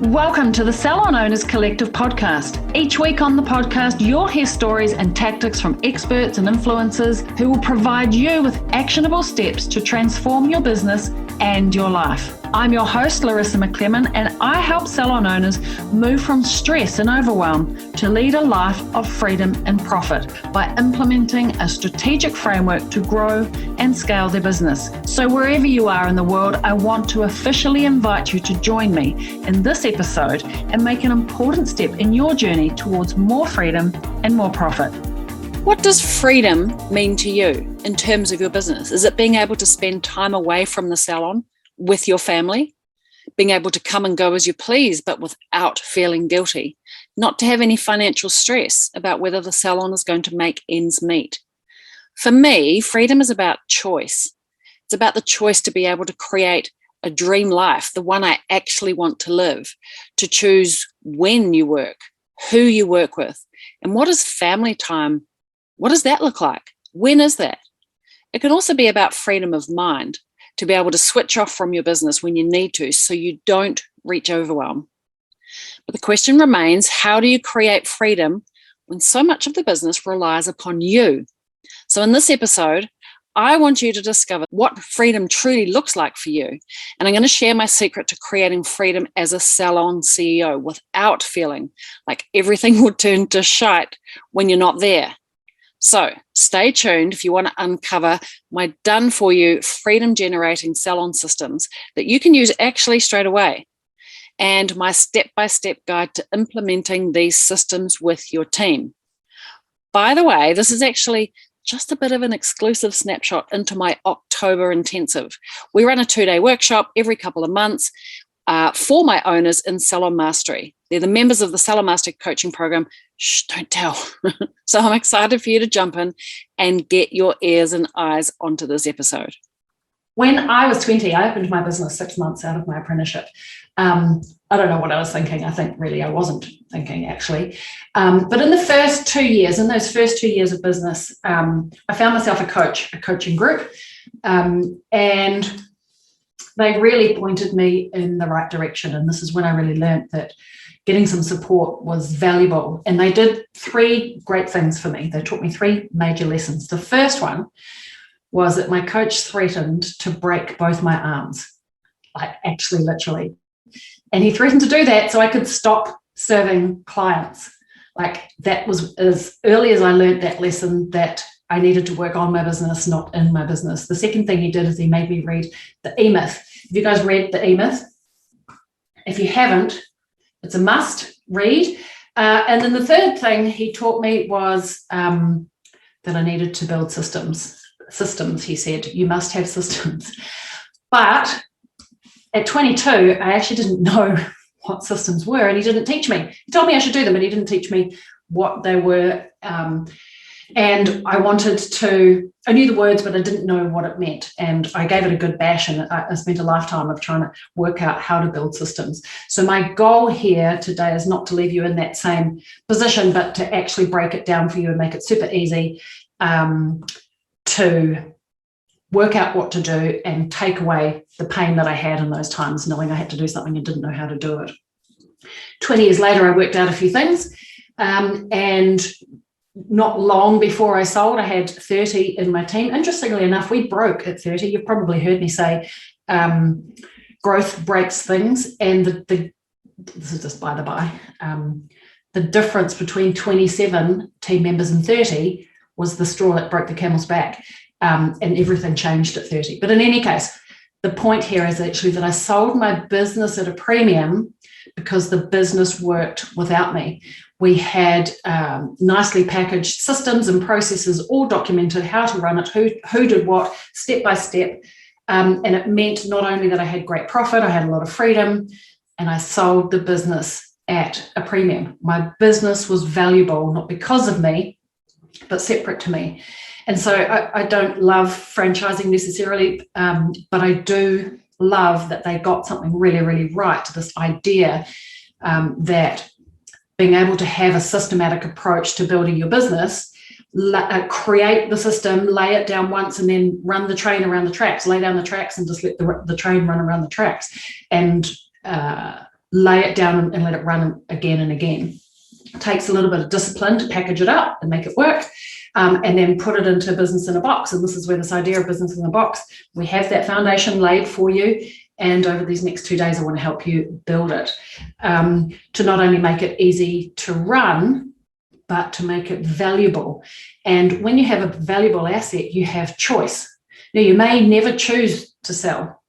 Welcome to the Salon Owners Collective podcast. Each week on the podcast, you'll hear stories and tactics from experts and influencers who will provide you with actionable steps to transform your business and your life. I'm your host, Larissa McClellan, and I help salon owners move from stress and overwhelm to lead a life of freedom and profit by implementing a strategic framework to grow and scale their business. So wherever you are in the world, I want to officially invite you to join me in this episode and make an important step in your journey towards more freedom and more profit. What does freedom mean to you in terms of your business? Is it being able to spend time away from the salon with your family, being able to come and go as you please, but without feeling guilty, not to have any financial stress about whether the salon is going to make ends meet? For me, freedom is about choice. It's about the choice to be able to create a dream life, the one I actually want to live, to choose when you work, who you work with, and what is family time. What does that look like? When is that? It can also be about freedom of mind, to be able to switch off from your business when you need to so you don't reach overwhelm. But the question remains, how do you create freedom when so much of the business relies upon you? So in this episode, I want you to discover what freedom truly looks like for you. And I'm going to share my secret to creating freedom as a salon CEO without feeling like everything will turn to shite when you're not there. So stay tuned if you want to uncover my done-for-you freedom-generating salon systems that you can use actually straight away, and my step-by-step guide to implementing these systems with your team. By the way, this is actually just a bit of an exclusive snapshot into my October intensive. We run a 2-day workshop every couple of months for my owners in Salon Mastery. They're the members of the Salon Mastery coaching program. Shh, don't tell. So I'm excited for you to jump in and get your ears and eyes onto this episode. When I was 20, I opened my business 6 months out of my apprenticeship. I don't know what I was thinking. I think really I wasn't thinking actually. But in those first 2 years of business, I found myself a coaching group, and they really pointed me in the right direction. And this is when I really learned that getting some support was valuable. And they did 3 great things for me. They taught me 3 major lessons. The first one was that my coach threatened to break both my arms, like actually literally. And he threatened to do that so I could stop serving clients. Like that was as early as I learned that lesson, that I needed to work on my business, not in my business. The second thing he did is he made me read the E-Myth. Have you guys read the E-Myth? If you haven't, it's a must read. And then the third thing he taught me was that I needed to build systems. He said, you must have systems. But at 22, I actually didn't know what systems were, and he didn't teach me. He told me I should do them, but he didn't teach me what they were. And I knew the words, but I didn't know what it meant. And I gave it a good bash, and I spent a lifetime of trying to work out how to build systems. So my goal here today is not to leave you in that same position, but to actually break it down for you and make it super easy to work out what to do and take away the pain that I had in those times, knowing I had to do something and didn't know how to do it. 20 years later, I worked out a few things, and not long before I sold, I had 30 in my team. Interestingly enough, we broke at 30. You've probably heard me say growth breaks things. And this is just by the by, the difference between 27 team members and 30 was the straw that broke the camel's back, and everything changed at 30. But in any case, the point here is actually that I sold my business at a premium because the business worked without me. We had nicely packaged systems and processes, all documented, how to run it, who did what, step by step. And it meant not only that I had great profit, I had a lot of freedom, and I sold the business at a premium. My business was valuable, not because of me, but separate to me. And so I don't love franchising necessarily, but I do love that they got something really, really right to this idea that being able to have a systematic approach to building your business, create the system, lay it down once, and then run the train around the tracks, lay down the tracks and just let the train run around the tracks, and lay it down and let it run again and again. It takes a little bit of discipline to package it up and make it work, and then put it into business in a box. And this is where this idea of business in a box, we have that foundation laid for you. And over these next 2 days, I want to help you build it, to not only make it easy to run, but to make it valuable. And when you have a valuable asset, you have choice. Now, you may never choose to sell,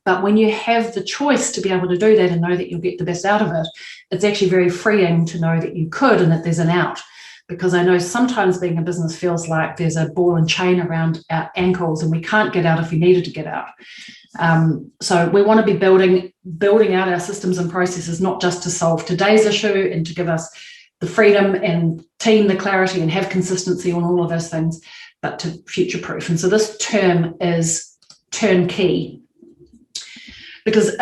but when you have the choice to be able to do that and know that you'll get the best out of it, it's actually very freeing to know that you could and that there's an out. Because I know sometimes being a business feels like there's a ball and chain around our ankles and we can't get out if we needed to get out. So we want to be building out our systems and processes, not just to solve today's issue and to give us the freedom and team the clarity and have consistency on all of those things, but to future-proof. And so this term is turnkey, because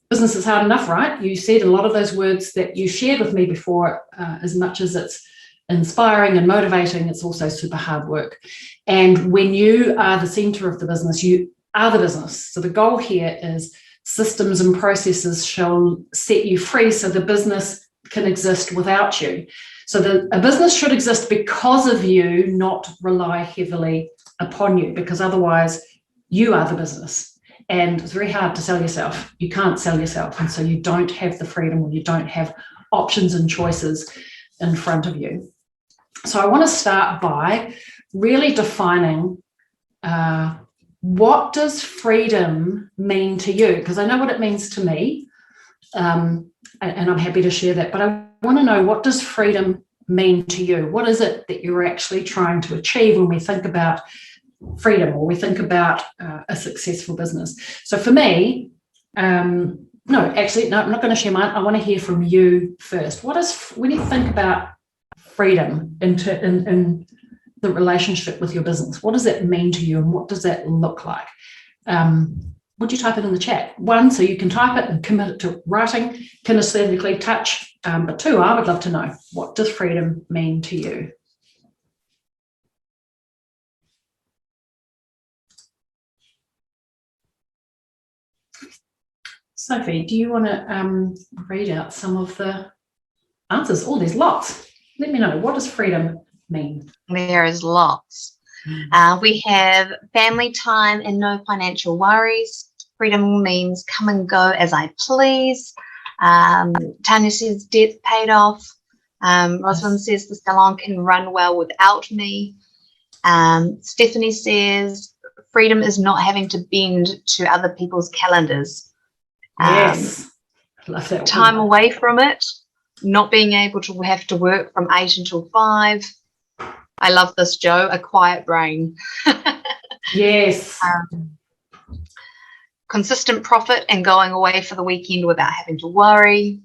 business is hard enough, right? You said a lot of those words that you shared with me before, as much as it's inspiring and motivating, it's also super hard work. And when you are the center of the business, you are the business. So the goal here is systems and processes shall set you free so the business can exist without you. So a business should exist because of you, not rely heavily upon you, because otherwise you are the business. And it's very hard to sell yourself. You can't sell yourself. And so you don't have the freedom, or you don't have options and choices in front of you. So I want to start by really defining what does freedom mean to you? Because I know what it means to me, and I'm happy to share that. But I want to know, what does freedom mean to you? What is it that you're actually trying to achieve when we think about freedom, or we think about a successful business? So for me, I'm not going to share mine. I want to hear from you first. When you think about freedom in the relationship with your business, what does that mean to you, and what does that look like? Would you type it in the chat? 1, so you can type it and commit it to writing, kinesthetically touch. But 2, I would love to know, what does freedom mean to you? Sophie, do you want to read out some of the answers? Oh, there's lots. Let me know, what does freedom mean? There is lots. We have family time and no financial worries. Freedom means come and go as I please. Tanya says debt paid off. Rosalind says the salon can run well without me. Stephanie says freedom is not having to bend to other people's calendars. Yes, love that. Time away from it, not being able to have to work from 8 until 5. I love this, Joe, a quiet brain. Yes. Consistent profit and going away for the weekend without having to worry.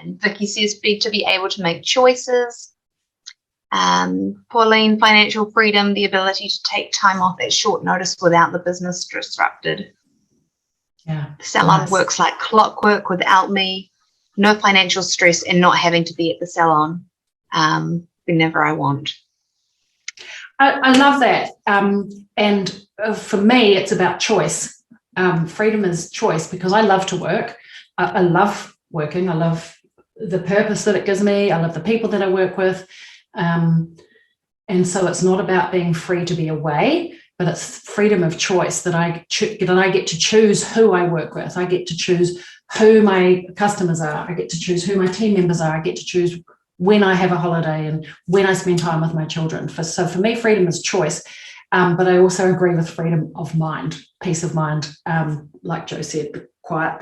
And Vicky says to be able to make choices. Pauline, financial freedom, the ability to take time off at short notice without the business disrupted. Yeah. The salon Nice. works like clockwork without me. No financial stress and not having to be at the salon whenever I want. I love that. And for me, it's about choice. Freedom is choice, because I love to work. I love working. I love the purpose that it gives me. I love the people that I work with. And so it's not about being free to be away, but it's freedom of choice, that I get to choose who I work with. I get to choose who my customers are. I get to choose who my team members are. I get to choose when I have a holiday and when I spend time with my children. So for me, freedom is choice. But I also agree with freedom of mind, peace of mind, like Joe said, quiet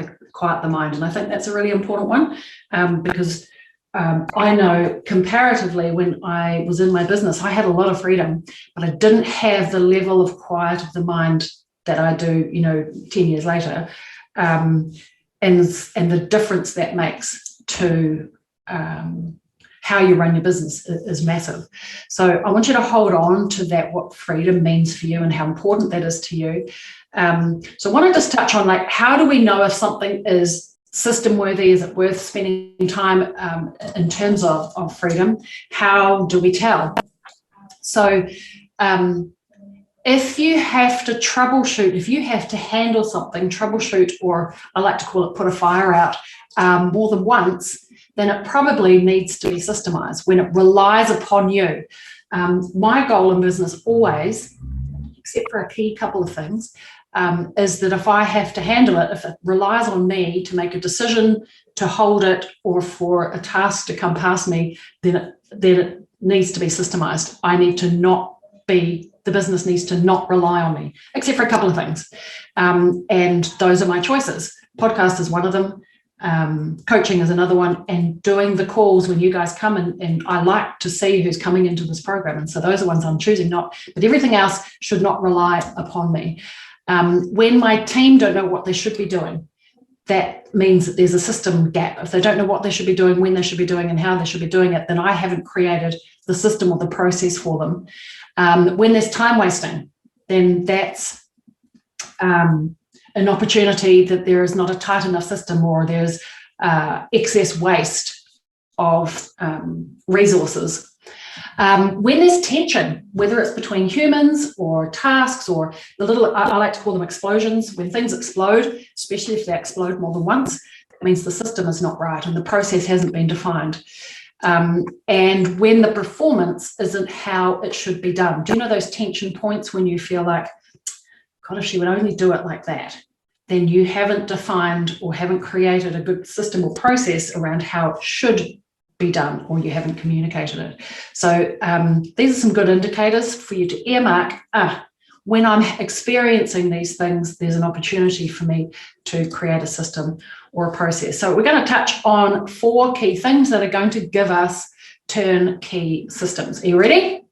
the mind. And I think that's a really important one, because I know comparatively, when I was in my business, I had a lot of freedom, but I didn't have the level of quiet of the mind that I do, 10 years later. And the difference that makes to how you run your business is massive. So I want you to hold on to that, what freedom means for you and how important that is to you. So I want to just touch on, how do we know if something is system worthy? Is it worth spending time in terms of freedom? How do we tell? So if you have to troubleshoot, if you have to handle something, troubleshoot, or I like to call it put a fire out more than once, then it probably needs to be systemized when it relies upon you. My goal in business always, except for a key couple of things, is that if I have to handle it, if it relies on me to make a decision, to hold it, or for a task to come past me, then it needs to be systemized. I need to not be, the business needs to not rely on me, except for a couple of things. And those are my choices. Podcast is one of them. Coaching is another one, and doing the calls when you guys come in, and I like to see who's coming into this program. And so those are ones I'm choosing not, but everything else should not rely upon me. When my team don't know what they should be doing, that means that there's a system gap. If they don't know what they should be doing, when they should be doing, and how they should be doing it, then I haven't created the system or the process for them. When there's time wasting, then that's an opportunity that there is not a tight enough system, or there's excess waste of resources. When there's tension, whether it's between humans or tasks or the little, I like to call them explosions, when things explode, especially if they explode more than once, that means the system is not right and the process hasn't been defined. And when the performance isn't how it should be done. Do you know those tension points when you feel like, God, if she would only do it like that, then you haven't defined or haven't created a good system or process around how it should be done, or you haven't communicated it. So these are some good indicators for you to earmark. When I'm experiencing these things, there's an opportunity for me to create a system or a process. So we're going to touch on 4 key things that are going to give us turnkey systems. Are you ready?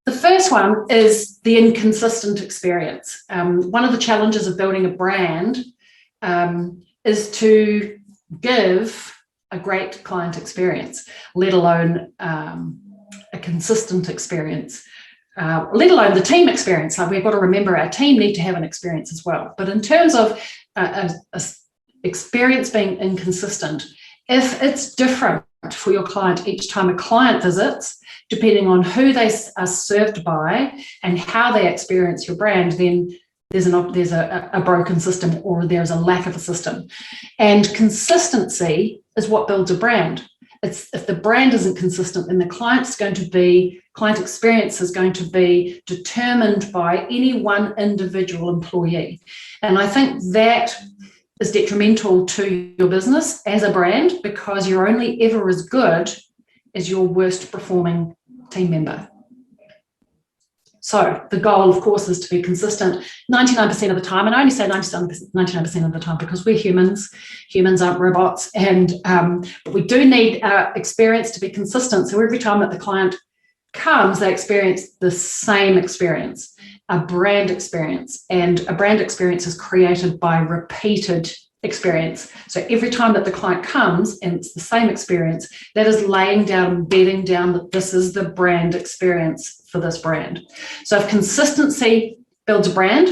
The first one is the inconsistent experience. One of the challenges of building a brand is to give a great client experience, let alone a consistent experience, let alone the team experience. Like, we've got to remember our team need to have an experience as well. But in terms of a experience being inconsistent, if it's different for your client each time a client visits, depending on who they are served by and how they experience your brand, then there's a broken system, or there's a lack of a system. And consistency is what builds a brand. If the brand isn't consistent, then the client experience is going to be determined by any one individual employee. And I think that is detrimental to your business as a brand, because you're only ever as good as your worst performing team member. So the goal, of course, is to be consistent 99% of the time. And I only say 99% of the time because we're humans. Humans aren't robots. And but we do need experience to be consistent. So every time that the client comes, they experience the same experience, a brand experience. And a brand experience is created by repeated experience. So every time that the client comes and it's the same experience, that is laying down, bedding down that this is the brand experience for this brand. So if consistency builds a brand,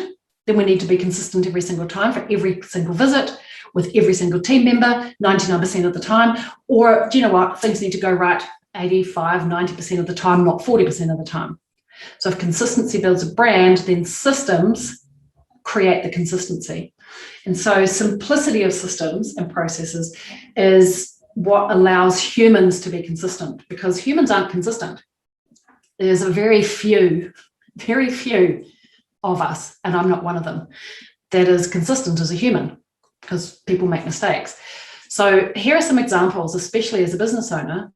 then we need to be consistent every single time for every single visit with every single team member, 99% of the time. Or do you know what? Things need to go right 85, 90% of the time, not 40% of the time. So if consistency builds a brand, then systems create the consistency. And so simplicity of systems and processes is what allows humans to be consistent, because humans aren't consistent. There's a very few of us, and I'm not one of them, that is consistent as a human, because people make mistakes. So here are some examples, especially as a business owner.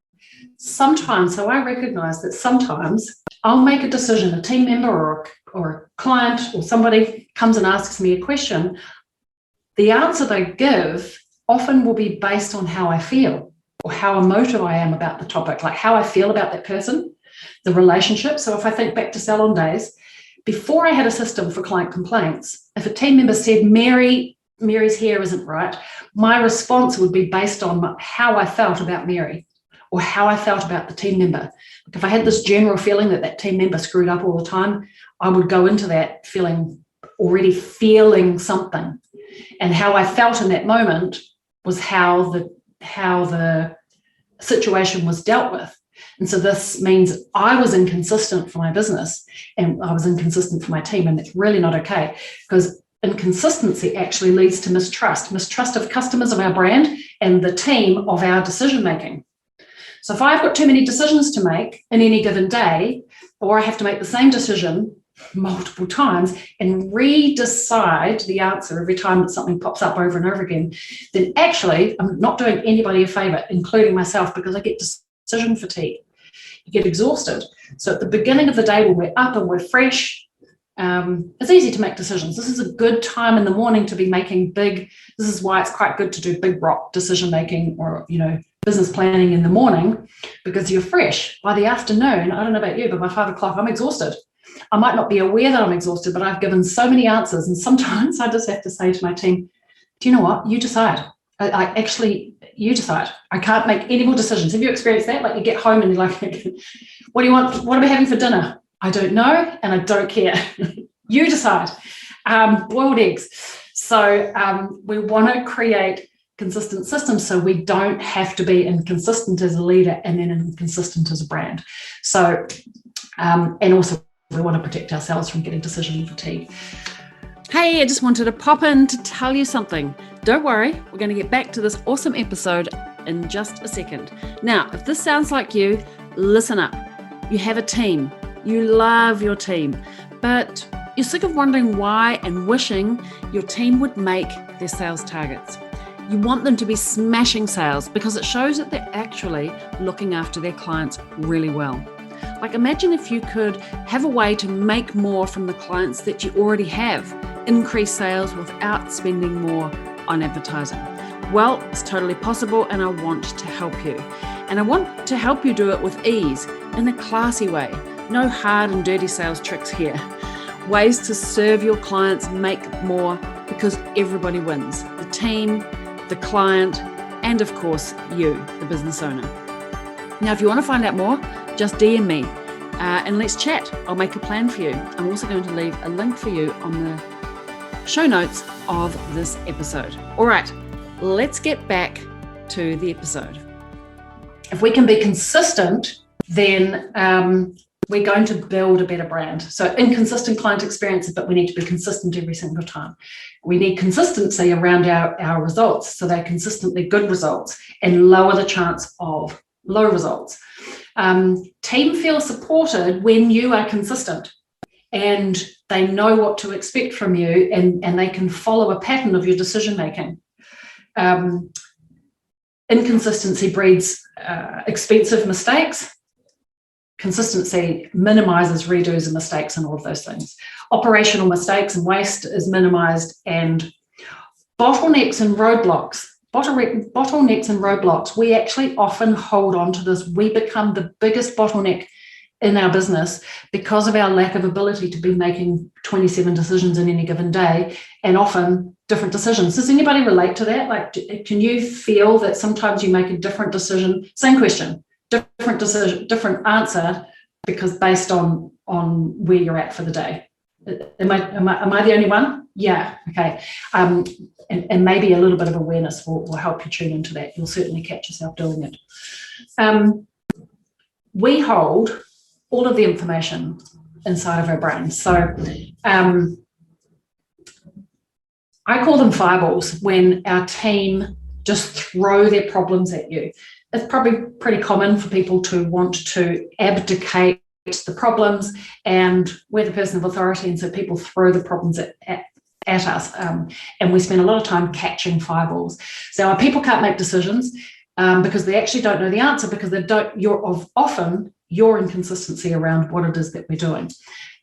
Sometimes, so I recognize that sometimes I'll make a decision, a team member or a client or somebody comes and asks me a question. The answer they give often will be based on how I feel or how emotive I am about the topic, like how I feel about that person, the relationship. So if I think back to salon days, before I had a system for client complaints, if a team member said, Mary's hair isn't right, my response would be based on how I felt about Mary or how I felt about the team member. If I had this general feeling that team member screwed up all the time, I would go into that already feeling something. And how I felt in that moment was how the situation was dealt with. And so this means I was inconsistent for my business and I was inconsistent for my team. And it's really not okay, because inconsistency actually leads to mistrust of customers of our brand and the team of our decision making. So if I've got too many decisions to make in any given day, or I have to make the same decision multiple times and re-decide the answer every time that something pops up over and over again, then actually I'm not doing anybody a favor, including myself, because I get decision fatigue. You get exhausted. So at the beginning of the day, when we're up and we're fresh, it's easy to make decisions. This is a good time in the morning to be making this is why it's quite good to do big rock decision making, or business planning in the morning, because you're fresh. By the afternoon, I don't know about you, but by 5 o'clock, I'm exhausted. I might not be aware that I'm exhausted, but I've given so many answers. And sometimes I just have to say to my team, do you know what? You decide. You decide. I can't make any more decisions. Have you experienced that? Like, you get home and you're like, what do you want? What are we having for dinner? I don't know, and I don't care. You decide. Boiled eggs. So we want to create consistent systems so we don't have to be inconsistent as a leader and then inconsistent as a brand. So, and also we want to protect ourselves from getting decision fatigue. Hey, I just wanted to pop in to tell you something. Don't worry, we're going to get back to this awesome episode in just a second. Now, if this sounds like you, listen up. You have a team. You love your team, but you're sick of wondering why and wishing your team would make their sales targets. You want them to be smashing sales because it shows that they're actually looking after their clients really well. Like, imagine if you could have a way to make more from the clients that you already have, increase sales without spending more on advertising. Well, it's totally possible, and I want to help you. And I want to help you do it with ease, in a classy way. No hard and dirty sales tricks here. Ways to serve your clients, make more, because everybody wins. The team, the client, and of course, you, the business owner. Now, if you want to find out more, just DM me and let's chat. I'll make a plan for you. I'm also going to leave a link for you on the show notes of this episode. All right, let's get back to the episode. If we can be consistent, then we're going to build a better brand. So inconsistent client experiences, but we need to be consistent every single time. We need consistency around our results, so they're consistently good results and lower the chance of low results. Team feel supported when you are consistent and they know what to expect from you, and they can follow a pattern of your decision making. Inconsistency breeds expensive mistakes. Consistency minimizes redos and mistakes and all of those things. Operational mistakes and waste is minimized, and bottlenecks and roadblocks. Bottlenecks and roadblocks, we actually often hold on to this. We become the biggest bottleneck in our business because of our lack of ability to be making 27 decisions in any given day, and often different decisions. Does anybody relate to that? Like, can you feel that sometimes you make a different decision, same question, different decision, different answer, because based on where you're at for the day? Am I the only one? Yeah. Okay. And maybe a little bit of awareness will help you tune into that. You'll certainly catch yourself doing it. We hold all of the information inside of our brains. So I call them fireballs when our team just throw their problems at you. It's probably pretty common for people to want to abdicate the problems, and we're the person of authority, and so people throw the problems at us, and we spend a lot of time catching fireballs. So our people can't make decisions because they actually don't know the answer, because often your inconsistency around what it is that we're doing,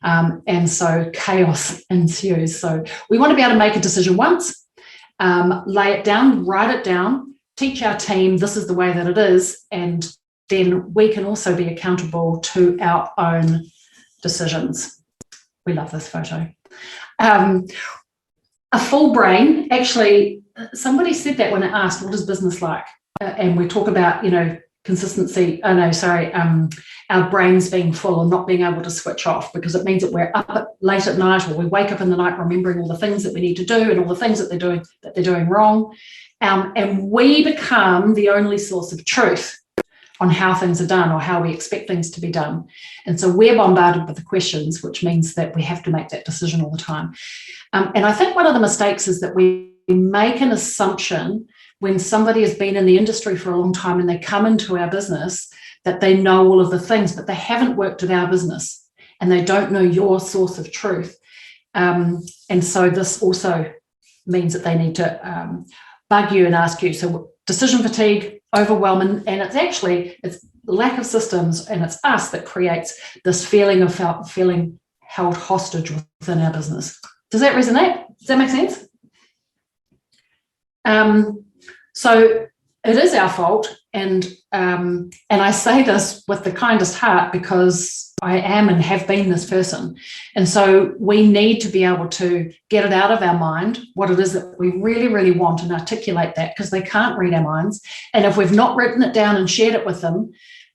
and so chaos ensues. So we want to be able to make a decision once, lay it down, write it down, teach our team this is the way that it is, and then we can also be accountable to our own decisions. We love this photo. A full brain, actually, somebody said that when I asked, what is business like? And we talk about, consistency, our brains being full and not being able to switch off, because it means that we're up late at night, or we wake up in the night remembering all the things that we need to do and all the things that they're doing wrong. And we become the only source of truth on how things are done or how we expect things to be done. And so we're bombarded with the questions, which means that we have to make that decision all the time. And I think one of the mistakes is that we make an assumption when somebody has been in the industry for a long time and they come into our business that they know all of the things, but they haven't worked with our business and they don't know your source of truth. And so this also means that they need to bug you and ask you. So decision fatigue, overwhelming, and it's lack of systems, and it's us that creates this feeling of feeling held hostage within our business. Does that resonate? Does that make sense? So it is our fault, and I say this with the kindest heart because I am and have been this person. And so we need to be able to get it out of our mind, what it is that we really, really want, and articulate that, because they can't read our minds. And if we've not written it down and shared it with them,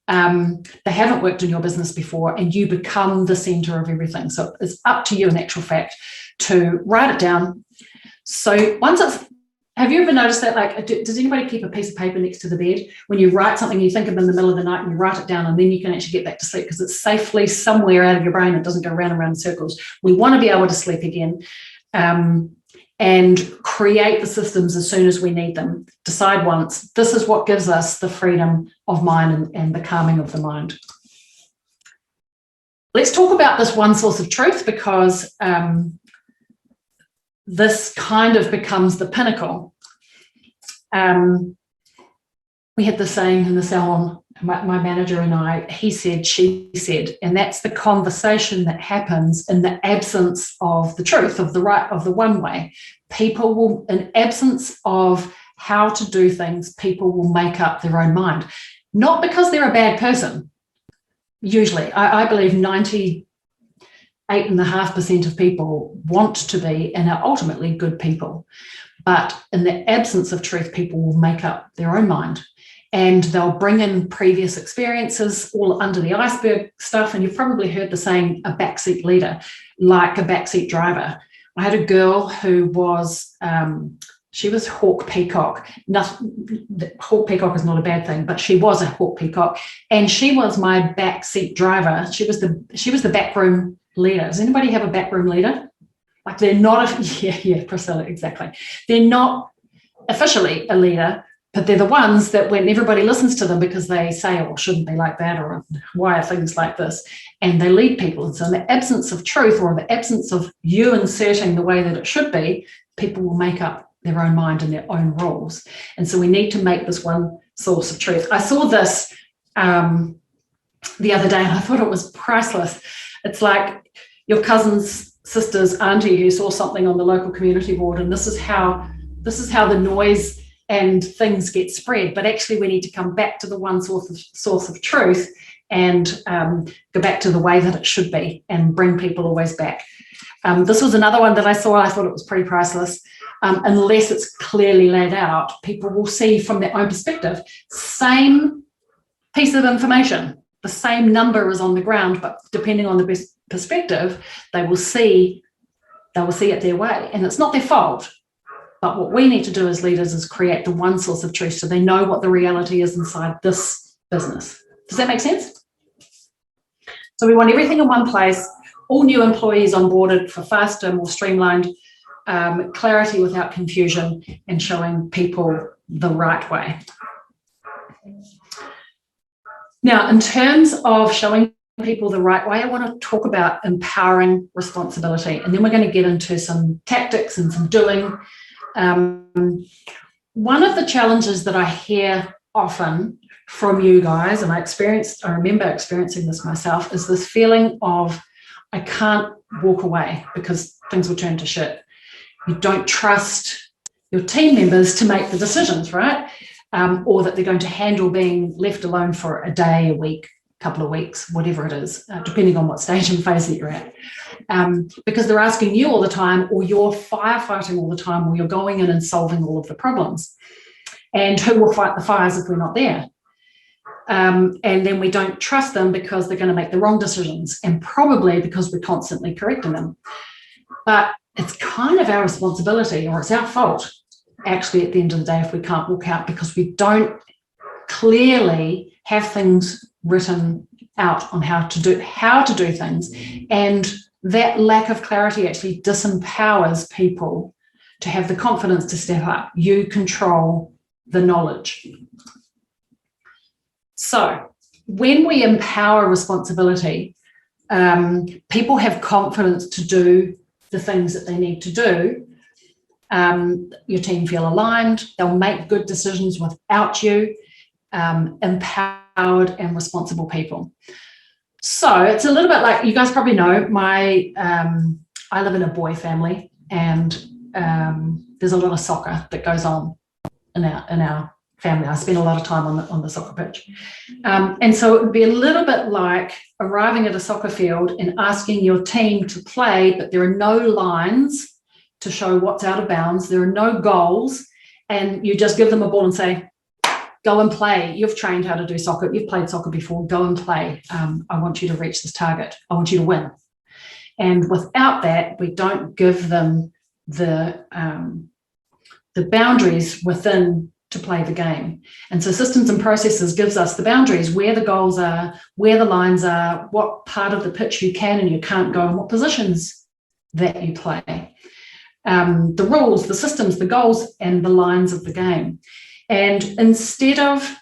they haven't worked in your business before, and you become the center of everything. So it's up to you, in actual fact, to write it down. So have you ever noticed that, like, does anybody keep a piece of paper next to the bed? When you write something, you think of it in the middle of the night and you write it down, and then you can actually get back to sleep because it's safely somewhere out of your brain. It doesn't go round and round in circles. We want to be able to sleep again and create the systems as soon as we need them. Decide once. This is what gives us the freedom of mind and the calming of the mind. Let's talk about this one source of truth, because this kind of becomes the pinnacle. We had the saying in the salon, my manager and I, he said, she said, and that's the conversation that happens in the absence of the truth, of the right, of the one way. People will, in absence of how to do things, people will make up their own mind. Not because they're a bad person. Usually, I believe 98.5% of people want to be and are ultimately good people. But in the absence of truth, people will make up their own mind, and they'll bring in previous experiences, all under the iceberg stuff. And you've probably heard the saying, a backseat leader, like a backseat driver. I had a girl who was, she was hawk peacock. Hawk peacock is not a bad thing, but she was a hawk peacock, and she was my backseat driver. She was the backroom leader. Does anybody have a backroom leader? Like, they're not, Priscilla, exactly. They're not officially a leader, but they're the ones that when everybody listens to them because they say, oh, shouldn't be like that, or why are things like this? And they lead people. And so in the absence of truth, or the absence of you inserting the way that it should be, people will make up their own mind and their own rules. And so we need to make this one source of truth. I saw this the other day, and I thought it was priceless. It's like your cousin's sister's auntie who saw something on the local community board, and this is how the noise and things get spread. But actually, we need to come back to the one source of truth and go back to the way that it should be, and bring people always back. This was another one that I saw. I thought it was pretty priceless. Unless it's clearly laid out, people will see from their own perspective, same piece of information, the same number is on the ground, but depending on the perspective, they will see it their way, and it's not their fault. But what we need to do as leaders is create the one source of truth, so they know what the reality is inside this business. Does that make sense? So we want everything in one place, all new employees onboarded for faster, more streamlined, clarity without confusion, and showing people the right way. Now, in terms of showing people the right way, I want to talk about empowering responsibility, and then we're going to get into some tactics and some doing. One of the challenges that I hear often from you guys, and I remember experiencing this myself, is this feeling of, I can't walk away because things will turn to shit. You don't trust your team members to make the decisions, right? Or that they're going to handle being left alone for a day, a week, a couple of weeks, whatever it is, depending on what stage and phase that you're at. Because they're asking you all the time, or you're firefighting all the time, or you're going in and solving all of the problems. And who will fight the fires if we're not there? And then we don't trust them because they're going to make the wrong decisions, and probably because we're constantly correcting them. But it's kind of our responsibility, or it's our fault, actually, at the end of the day, if we can't walk out because we don't clearly have things written out on how to do things. And that lack of clarity actually disempowers people to have the confidence to step up. You control the knowledge. So when we empower responsibility, people have confidence to do the things that they need to do. Your team feel aligned. They'll make good decisions without you. Empowered and responsible people. So it's a little bit like, you guys probably know, I live in a boy family, and there's a lot of soccer that goes on in our family. I spend a lot of time on the soccer pitch. And so it would be a little bit like arriving at a soccer field and asking your team to play, but there are no lines to show what's out of bounds. There are no goals, and you just give them a ball and say, go and play. You've trained how to do soccer. You've played soccer before. Go and play. I want you to reach this target. I want you to win. And without that, we don't give them the boundaries within to play the game. And so systems and processes gives us the boundaries, where the goals are, where the lines are, what part of the pitch you can and you can't go, and what positions that you play. The rules, the systems, the goals, and the lines of the game. And instead of,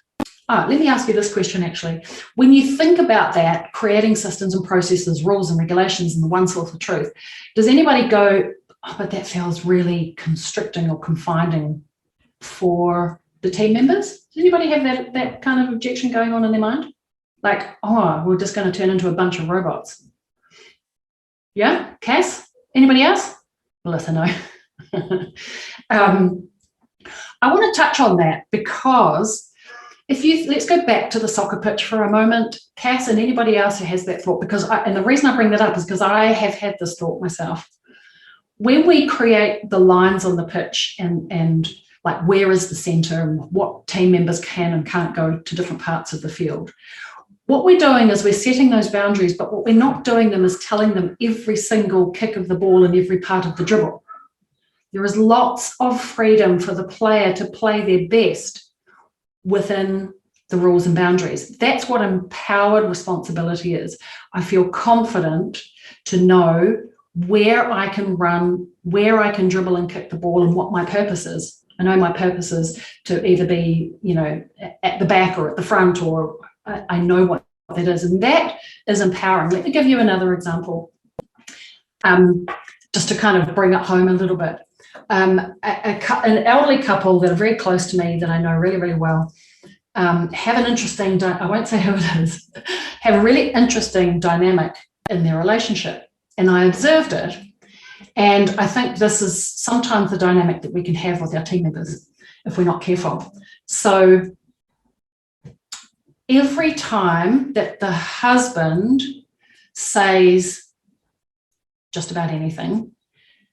let me ask you this question actually. When you think about that, creating systems and processes, rules and regulations, and the one source of truth, does anybody go, oh, but that feels really constricting or confining for the team members? Does anybody have that kind of objection going on in their mind? Like, oh, we're just going to turn into a bunch of robots. Yeah? Cass? Anybody else? Melissa, no. I want to touch on that because let's go back to the soccer pitch for a moment, Cass, and anybody else who has that thought, and the reason I bring that up is because I have had this thought myself. When we create the lines on the pitch and like where is the centre and what team members can and can't go to different parts of the field, what we're doing is we're setting those boundaries, but what we're not doing them is telling them every single kick of the ball and every part of the dribble. There is lots of freedom for the player to play their best within the rules and boundaries. That's what empowered responsibility is. I feel confident to know where I can run, where I can dribble and kick the ball, and what my purpose is. I know my purpose is to either be, at the back or at the front, or I know what that is. And that is empowering. Let me give you another example, just to kind of bring it home a little bit. An elderly couple that are very close to me, that I know really, really well, have an interesting, I won't say who it is, have a really interesting dynamic in their relationship. And I observed it. And I think this is sometimes the dynamic that we can have with our team members if we're not careful. So every time that the husband says just about anything,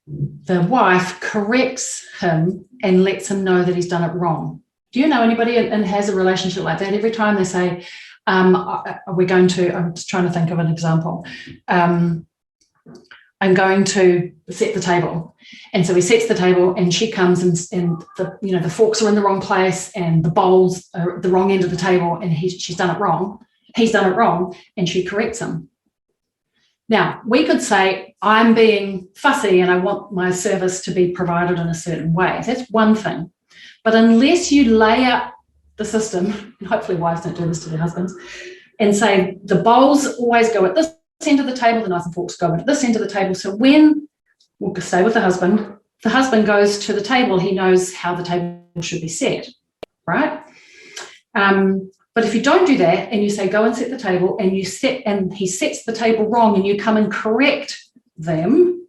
the wife corrects him and lets him know that he's done it wrong. Do you know anybody and has a relationship like that? Every time they say, I'm just trying to think of an example. I'm going to set the table. And so he sets the table and she comes and the forks are in the wrong place and the bowls are at the wrong end of the table, and she's done it wrong. He's done it wrong, and she corrects him. Now, we could say, I'm being fussy and I want my service to be provided in a certain way. That's one thing. But unless you lay out the system, and hopefully wives don't do this to their husbands, and say the bowls always go at this end of the table, the knives and forks go at this end of the table. So when, we'll stay with the husband goes to the table, he knows how the table should be set, right? But if you don't do that and you say, go and set the table, and he sets the table wrong and you come and correct them,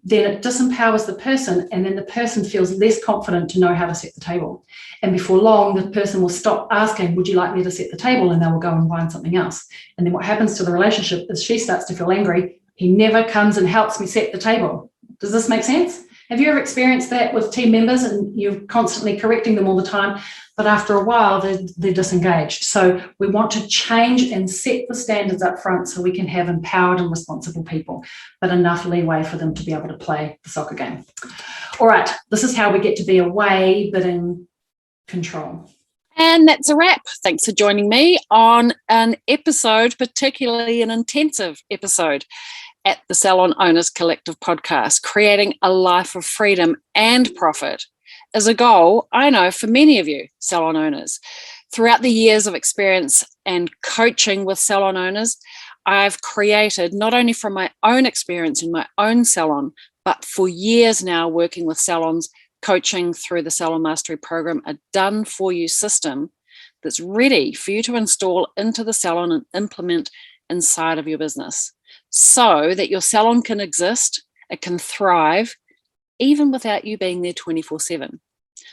then it disempowers the person, and then the person feels less confident to know how to set the table. And before long, the person will stop asking, would you like me to set the table? And they will go and find something else. And then what happens to the relationship is she starts to feel angry. He never comes and helps me set the table. Does this make sense? Have you ever experienced that with team members and you're constantly correcting them all the time, but after a while they're disengaged? So we want to change and set the standards up front so we can have empowered and responsible people, but enough leeway for them to be able to play the soccer game. All right, this is how we get to be away but in control. And that's a wrap. Thanks for joining me on an episode, particularly an intensive episode at the Salon Owners Collective podcast. Creating a life of freedom and profit is a goal, I know, for many of you salon owners. Throughout the years of experience and coaching with salon owners, I've created, not only from my own experience in my own salon, but for years now working with salons, coaching through the Salon Mastery program, a done-for-you system that's ready for you to install into the salon and implement inside of your business so that your salon can exist, it can thrive, even without you being there 24/7.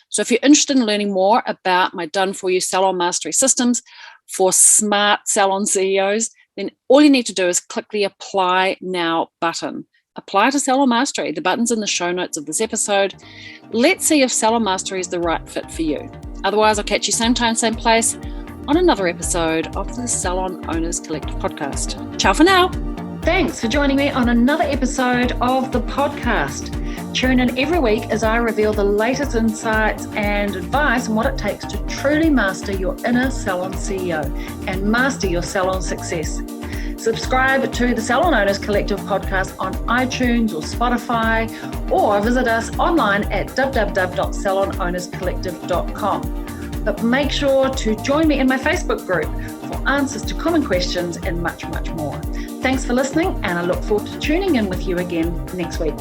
So if you're interested in learning more about my done-for-you Salon Mastery systems for smart salon CEOs, then all you need to do is click the Apply Now button. Apply to Salon Mastery. The button's in the show notes of this episode. Let's see if Salon Mastery is the right fit for you. Otherwise, I'll catch you same time, same place on another episode of the Salon Owners Collective podcast. Ciao for now. Thanks for joining me on another episode of the podcast. Tune in every week as I reveal the latest insights and advice on what it takes to truly master your inner salon CEO and master your salon success. Subscribe to the Salon Owners Collective podcast on iTunes or Spotify, or visit us online at www.salonownerscollective.com. But make sure to join me in my Facebook group for answers to common questions and much, much more. Thanks for listening, and I look forward to tuning in with you again next week.